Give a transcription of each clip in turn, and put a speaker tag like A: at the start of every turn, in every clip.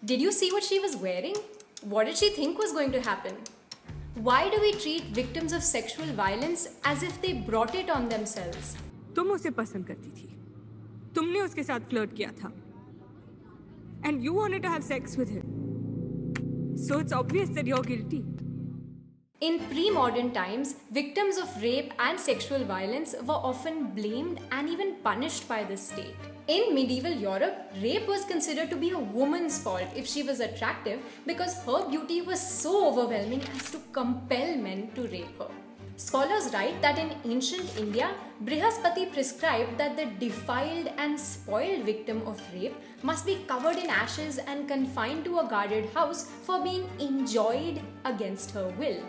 A: Did you see what she was wearing? What did she think was going to happen? Why do we treat victims of sexual violence as if they brought it on themselves?
B: तुम उसे पसंद करती थी, तुमने उसके साथ flirt किया था, and you wanted to have sex with him. So it's obvious that you're guilty.
A: In pre-modern times, victims of rape and sexual violence were often blamed and even punished by the state. In medieval Europe, rape was considered to be a woman's fault if she was attractive because her beauty was so overwhelming as to compel men to rape her. Scholars write that in ancient India, Brihaspati prescribed that the defiled and spoiled victim of rape must be covered in ashes and confined to a guarded house for being enjoyed against her will.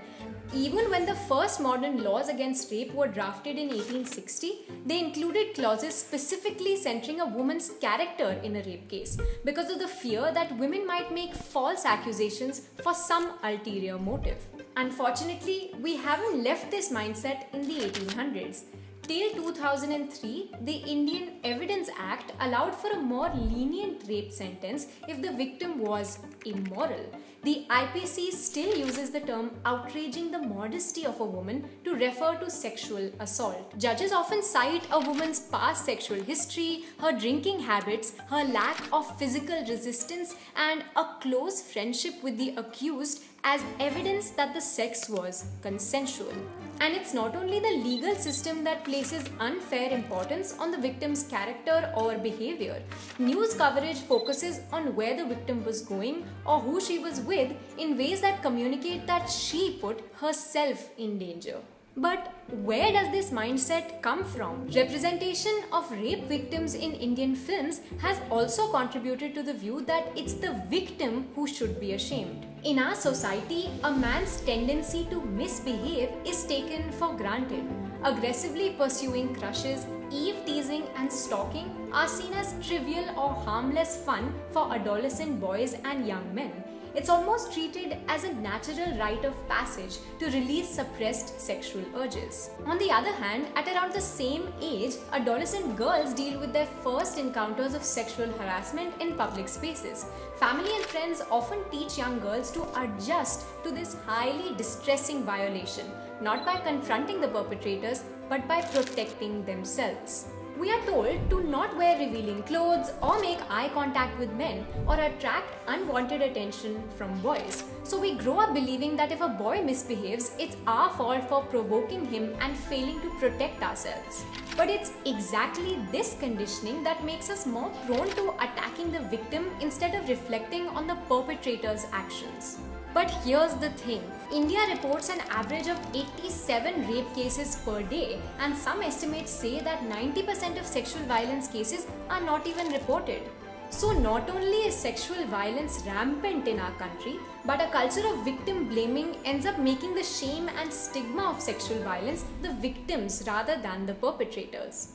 A: Even when the first modern laws against rape were drafted in 1860, they included clauses specifically centering a woman's character in a rape case because of the fear that women might make false accusations for some ulterior motive. Unfortunately, we haven't left this mindset in the 1800s. Till 2003, the Indian Evidence Act allowed for a more lenient rape sentence if the victim was immoral. The IPC still uses the term outraging the modesty of a woman to refer to sexual assault. Judges often cite a woman's past sexual history, her drinking habits, her lack of physical resistance, and a close friendship with the accused as evidence that the sex was consensual. And it's not only the legal system that places unfair importance on the victim's character or behavior. News coverage focuses on where the victim was going or who she was with in ways that communicate that she put herself in danger. But where does this mindset come from? Representation of rape victims in Indian films has also contributed to the view that it's the victim who should be ashamed. In our society, a man's tendency to misbehave is taken for granted. Aggressively pursuing crushes, eve-teasing and stalking are seen as trivial or harmless fun for adolescent boys and young men. It's almost treated as a natural rite of passage to release suppressed sexual urges. On the other hand, at around the same age, adolescent girls deal with their first encounters of sexual harassment in public spaces. Family and friends often teach young girls to adjust to this highly distressing violation, not by confronting the perpetrators, but by protecting themselves. We are told to not wear revealing clothes or make eye contact with men or attract unwanted attention from boys. So we grow up believing that if a boy misbehaves, it's our fault for provoking him and failing to protect ourselves. But it's exactly this conditioning that makes us more prone to attacking the victim instead of reflecting on the perpetrator's actions. But here's the thing, India reports an average of 87 rape cases per day, and some estimates say that 90% of sexual violence cases are not even reported. So not only is sexual violence rampant in our country, but a culture of victim blaming ends up making the shame and stigma of sexual violence the victims rather than the perpetrators.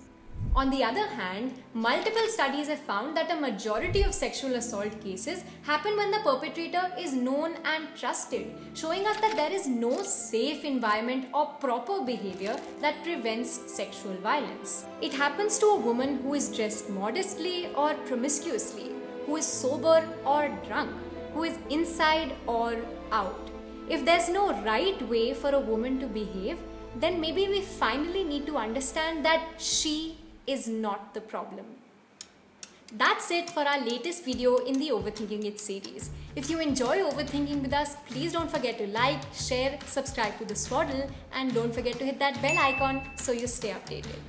A: On the other hand, multiple studies have found that a majority of sexual assault cases happen when the perpetrator is known and trusted, showing us that there is no safe environment or proper behavior that prevents sexual violence. It happens to a woman who is dressed modestly or promiscuously, who is sober or drunk, who is inside or out. If there's no right way for a woman to behave, then maybe we finally need to understand that she is not the problem. That's it for our latest video in the Overthinking It series. If you enjoy overthinking with us, please don't forget to like, share, subscribe to The Swaddle, and don't forget to hit that bell icon so you stay updated.